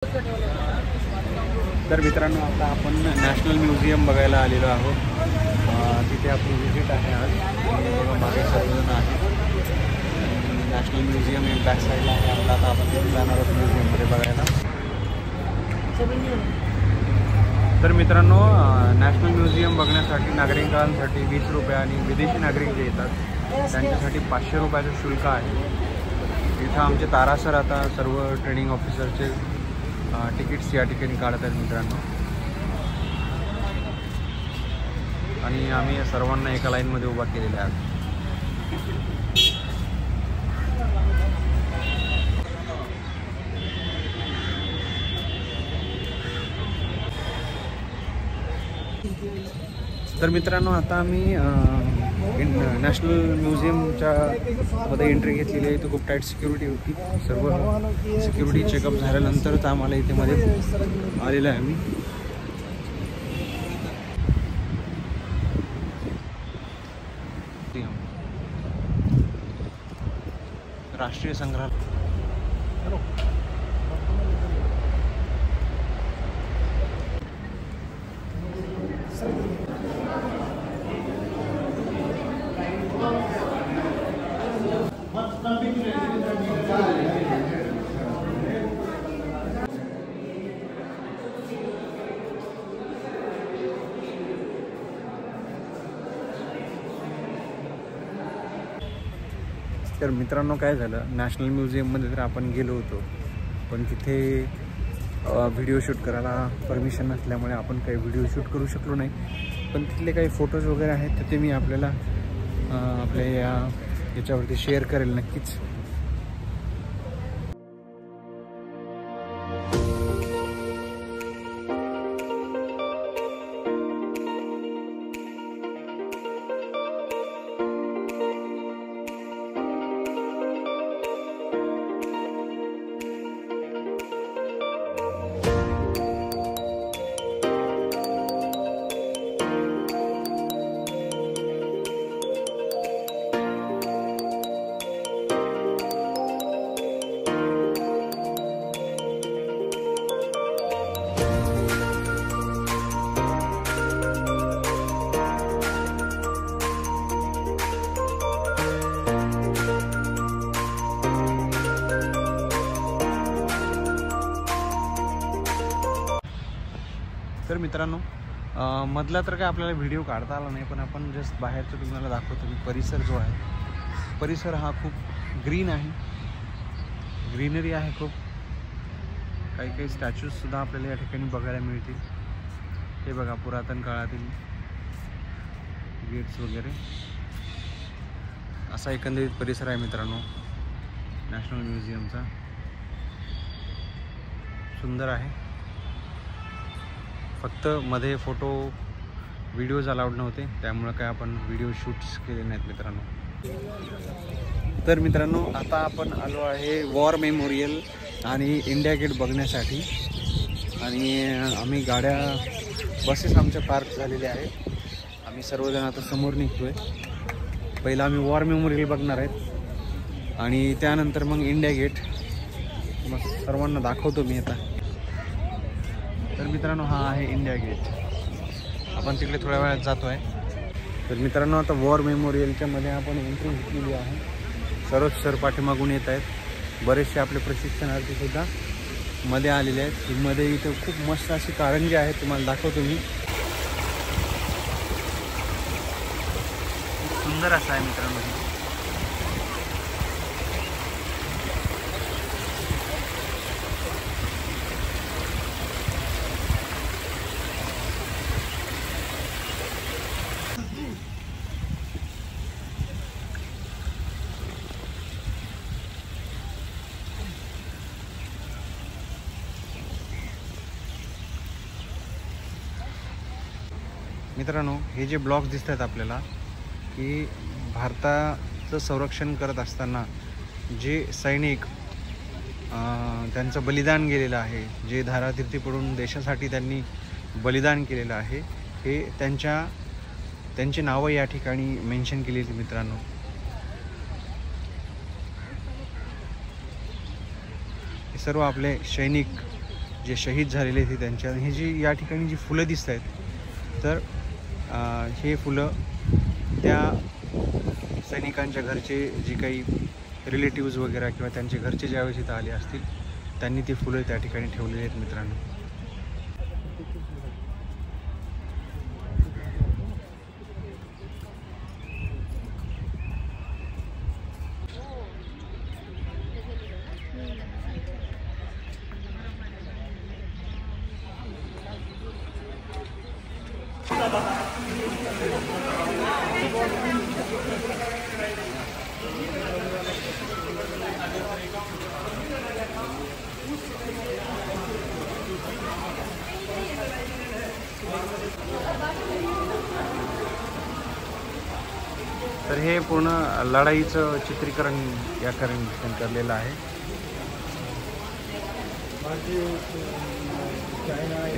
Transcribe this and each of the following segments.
तर मित्रांनो, आता आपण नॅशनल म्युझियम बघायला आलेलो आहोत. तिथे आपली व्हिजिट आहे आज. मागे सर्वजण आहेत. नॅशनल म्युझियम हे बॅक साईडला आहे आपला. आता आपण तिथे जाणार आहोत म्युझियममध्ये बघायला. तर मित्रांनो, नॅशनल म्युझियम बघण्यासाठी नागरिकांसाठी 20 रुपये आणि विदेशी नागरिक जे येतात त्यांच्यासाठी 500 रुपयाचं शुल्क आहे. इथं आमचे तारा सर आता सर्व ट्रेनिंग ऑफिसरचे तिकीट्स या ठिकाणी काढत आहेत मित्रांनो. आणि आम्ही सर्वांना एका लाईनमध्ये उभा केलेले आहे. तर मित्रांनो, आता आम्ही नॅशनल म्युझियमच्या मध्ये एंट्री घेतलेली आहे. इथं खूप टाईट सिक्युरिटी होती. सर्व सिक्युरिटी चेकअप झाल्यानंतरच आम्हाला इथे मध्ये आलेलं आहे आम्ही. राष्ट्रीय संग्रहालय. तर मित्रांनो, काय झालं, नॅशनल म्युझियममध्ये तर आपण गेलो होतो, पण तिथे व्हिडिओ शूट करायला परमिशन नसल्यामुळे आपण काही व्हिडिओ शूट करू शकलो नाही. पण तिथले काही फोटोज वगैरे आहेत तर ते मी आपल्याला आपल्या याच्यावरती शेअर करेल नक्कीच. तर मित्रांनो, मधला तर काय आपल्याला व्हिडिओ काढता आला नाही, पण आपण जस्ट बाहेरचं तुम्हाला दाखवतो की परिसर जो आहे, परिसर हा खूप ग्रीन आहे. ग्रीनरी आहे खूप. काही काही स्टॅच्यूजसुद्धा आपल्याला या ठिकाणी बघायला मिळतील. हे बघा, पुरातन काळातील गेट्स वगैरे. असा एकंदरीत परिसर आहे मित्रांनो नॅशनल म्युझियमचा. सुंदर आहे. फक्त मध्ये फोटो व्हिडिओज अलाउड नव्हते, त्यामुळे काय आपण व्हिडिओ शूट्स केले नाहीत मित्रांनो. तर मित्रांनो, आता आपण आलो आहे वॉर मेमोरियल आणि इंडिया गेट बघण्यासाठी. आणि आम्ही बसेस आमच्या पार्क झालेल्या आहेत. आम्ही सर्वजण आता समोर निघतो आहे. पहिला आम्ही वॉर मेमोरियल बघणार आहेत आणि त्यानंतर मग इंडिया गेट. मग सर्वांना दाखवतो मी आता. तर मित्रांनो, हा आहे इंडिया गेट. आपण तिकडे थोड्या वेळात जातो आहे. तर मित्रांनो, आता वॉर मेमोरियलच्या मध्ये आपण एंट्री घेतलेली आहे. सर्वच सर पाठीमागून येत आहेत. बरेचसे आपले प्रशिक्षणार्थीसुद्धा मध्ये आलेले आहेत. मध्ये इथं खूप मस्त अशी कारंजी आहे, तुम्हाला दाखवतो मी. खूप सुंदर असं आहे मित्रांनो. मित्रांनो, हे जे ब्लॉक्स दिसतात आपल्याला, की भारताचं संरक्षण करत असताना जे सैनिक त्यांचं बलिदान गेलेलं आहे, जे धारातीर्थी पडून देशासाठी त्यांनी बलिदान केलेलं आहे, हे त्यांची नावं या ठिकाणी मेन्शन केलेली मित्रांनो. हे सर्व आपले सैनिक जे शहीद झालेले होते त्यांच्या, हे जी या ठिकाणी जी फुलं दिसत आहेत, तर हे फुलं त्या सैनिकांच्या घरचे जे काही रिलेटिव्ज वगैरे किंवा त्यांचे घरचे ज्यावेळेस इथं आले असतील, त्यांनी ती फुलं त्या ठिकाणी ठेवलेली आहेत मित्रांनो. तर हे पूर्ण लढाईचं चित्रीकरण या ठिकाणी करलेलं आहे.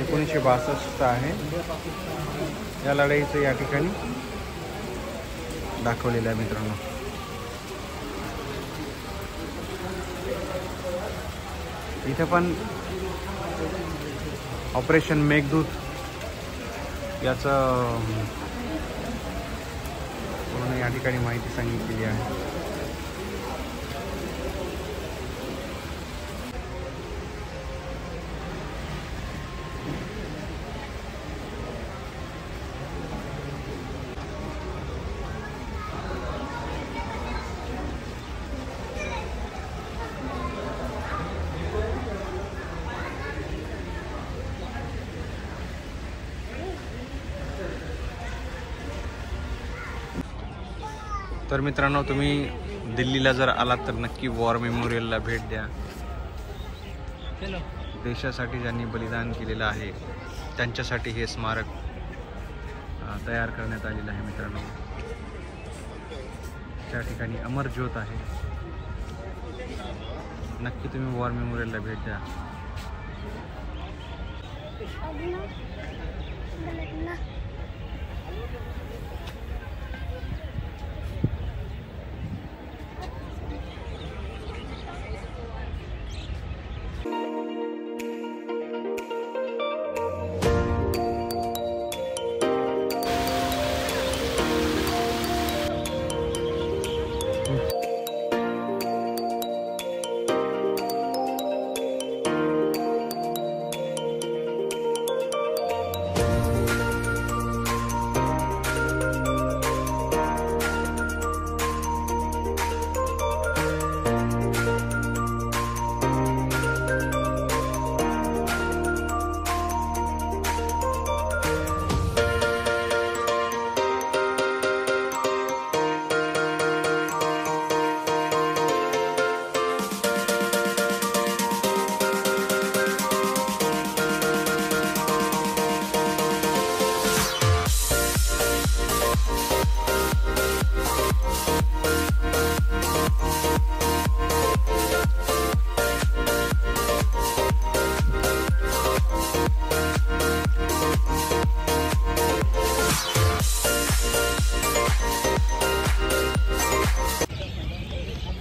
1962 आहे या लढाईचं या ठिकाणी दाखवलेलं आहे मित्रांनो. इथे पण ऑपरेशन मेघदूत याचं पूर्ण या ठिकाणी माहिती सांगितलेली आहे. तर मित्रांनो, तुम्ही दिल्लीला जर आलात तर नक्की वॉर मेमोरियलला भेट द्या. देशासाठी ज्यांनी बलिदान केलेलं आहे त्यांच्यासाठी हे स्मारक तयार करण्यात आलेलं आहे मित्रांनो. त्या ठिकाणी अमर ज्योत आहे. नक्की तुम्ही वॉर मेमोरियलला भेट द्या.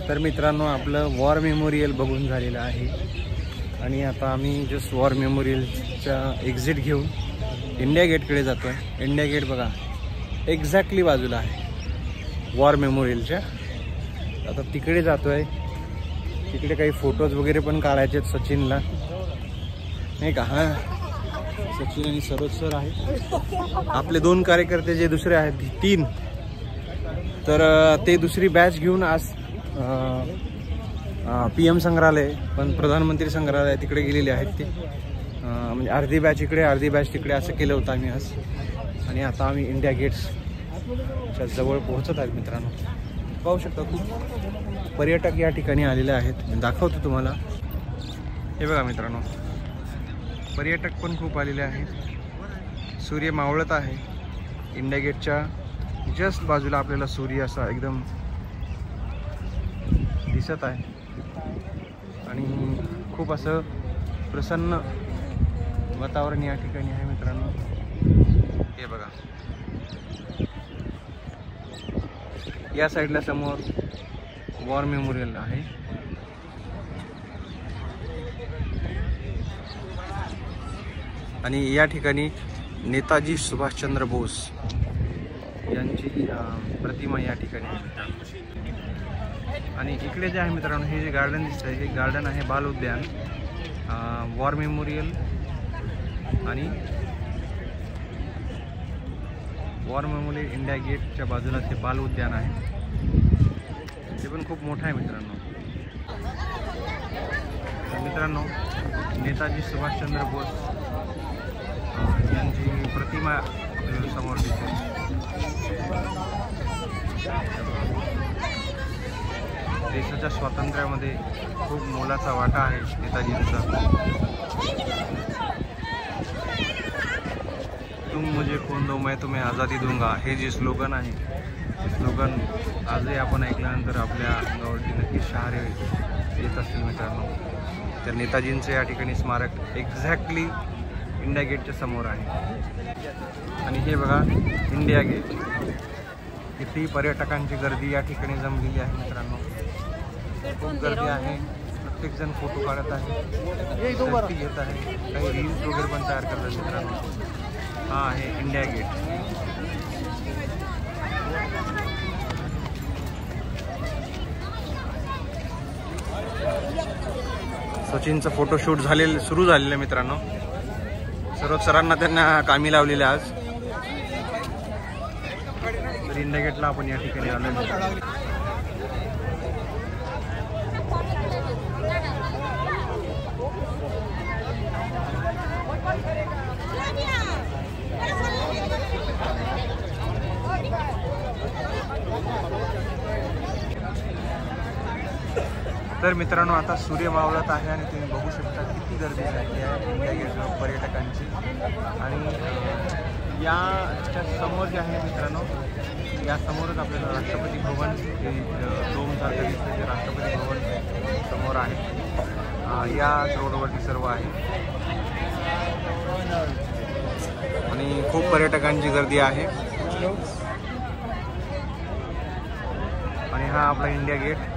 तर मित्रांनो, आपलं वॉर मेमोरियल बघून झालेलं आहे आणि आता आम्ही जस्ट वॉर मेमोरियलच्या एक्झिट घेऊन इंडिया गेटकडे जातो आहे. इंडिया गेट बघा एक्झॅक्टली बाजूला आहे वॉर मेमोरियलच्या. आता तिकडे जातो आहे. तिकडे काही फोटोज वगैरे पण काढायचे आहेत सचिनला, नाही का? हां, सचिन आणि सरोज सर आहेत. आपले 2 कार्यकर्ते जे दुसरे आहेत 3, तर ते दुसरी बॅच घेऊन आज PM संग्रहालय पण प्रधानमंत्री संग्रहालय तिकडे गेलेले आहेत. ते म्हणजे अर्धी बॅच इकडे अर्धी बॅच तिकडे असं केलं होतं आम्ही आज. आणि आता आम्ही इंडिया गेट्सच्या जवळ पोहोचत आहेत मित्रांनो. पाहू शकता खूप पर्यटक या ठिकाणी आलेले आहेत. मी दाखवतो तुम्हाला. हे बघा मित्रांनो, पर्यटक पण खूप आलेले आहेत. सूर्य मावळत आहे. इंडिया गेटच्या जस्ट बाजूला आपल्याला सूर्य असा एकदम दिसत आहे आणि खूप असं प्रसन्न वातावरण या ठिकाणी आहे मित्रांनो. हे बघा, या साईडला समोर वॉर मेमोरियल आहे. आणि या ठिकाणी नेताजी सुभाषचंद्र बोस यांची प्रतिमा या ठिकाणी आहे मित्रांनो. आणि इकडे जे आहे मित्रांनो, हे जे गार्डन दिसत आहे, हे गार्डन आहे बाल उद्यान, वॉर मेमोरियल आणि वॉर मेमोरियल इंडिया गेटच्या बाजूला ते बाल उद्यान आहे. ते पण खूप मोठं आहे मित्रांनो. मित्रांनो, नेताजी सुभाषचंद्र बोस यांची प्रतिमा आपल्याला समोर दिसते. देशाच्या स्वातंत्र्यामध्ये खूप मोलाचा वाटा आहे नेताजींचा. तुम मुझे खून दो मैं तुम्हें आज़ादी दूंगा, हे जे स्लोगन आहे, ते स्लोगन आजही आपण ऐकल्यानंतर आपल्या अंगावरती नक्कीच शहारे येत असतील मित्रांनो. तर नेताजींचं या ठिकाणी स्मारक एक्झॅक्टली इंडिया गेटच्या समोर आहे. आणि हे बघा इंडिया गेट. किती पर्यटकांची गर्दी या ठिकाणी जमलेली आहे मित्रांनो. खूप गर्दी आहे. प्रत्येकजण फोटो काढत आहे, सेल्फी घेत आहे, काही रील्स वगैरे पण तयार करतात मित्रांनो. हा आहे इंडिया गेट. सचिनचं फोटोशूट सुरू झालेलं मित्रांनो. सर्व सरांना त्यांना कामी लावलेले आज. तर इंडिया गेटला आपण या ठिकाणी आलो. तर मित्रांनो, आता सूर्य मावळत आहे आणि तुम्ही बघू शकता किती गर्दी झाली आहे इंडिया गेटवर पर्यटकांची. आणि याच्या समोर जे आहे मित्रांनो, या समोरच आपल्याला राष्ट्रपती भवन, हे डोमसारखं दिसतं, जे राष्ट्रपती भवन समोर आहे. या रोडवरती सर्व आहे आणि खूप पर्यटकांची गर्दी आहे. आणि हा आपला इंडिया गेट.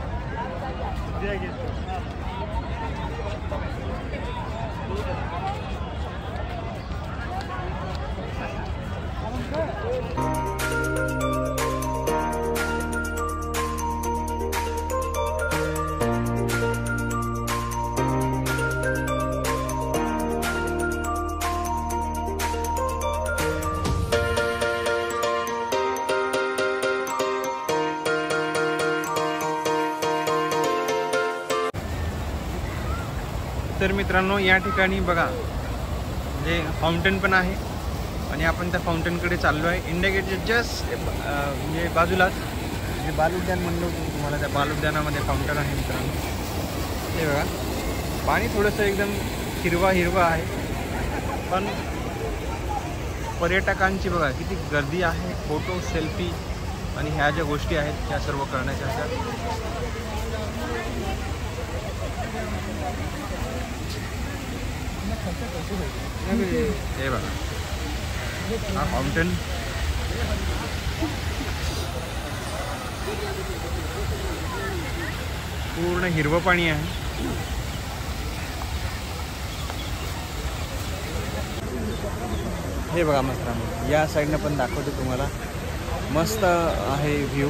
तर मित्रांनो, या ठिकाणी बघा म्हणजे फाउंटेन पण आहे आणि आपण त्या फाउंटेनकडे चाललो आहे. इंडिया गेटच्या जस्ट म्हणजे बाजूलाच जे बाल उद्यान म्हणलं होतं तुम्हाला, त्या बाल उद्यानामध्ये फाउंटन आहे मित्रांनो. हे बघा, पाणी थोडंसं एकदम हिरवा आहे, पण पर्यटकांची बघा किती गर्दी आहे. फोटो, सेल्फी आणि ह्या ज्या गोष्टी आहेत त्या सर्व करण्याच्या असतात. हे बघा, हा फाउंटेन. पूर्ण हिरवं पाणी आहे. हे बघा मित्रांनो, या साईडनं पण दाखवतो तुम्हाला. मस्त आहे व्ह्यू.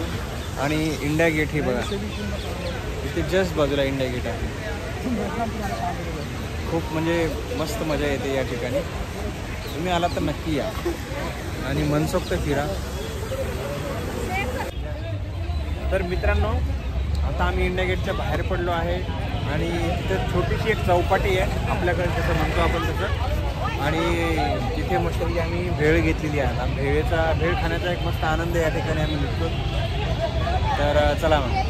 आणि इंडिया गेट हे बघा, इथे जस्ट बाजूला इंडिया गेट आहे. खूप म्हणजे मस्त मजा येते या ठिकाणी. तुम्ही आलात तर नक्की या आणि मनसोक्त फिरा. तर मित्रांनो, आता आम्ही इंडिया गेटच्या बाहेर पडलो आहे आणि तिथं छोटीशी एक चौपाटी आहे आपल्याकडे, जसं म्हणतो आपण तसं. आणि तिथे मस्तपैकी आम्ही भेळ घेतलेली आहे. भेळ खाण्याचा एक मस्त आनंद या ठिकाणी आम्ही लुटतो. तर चला मग.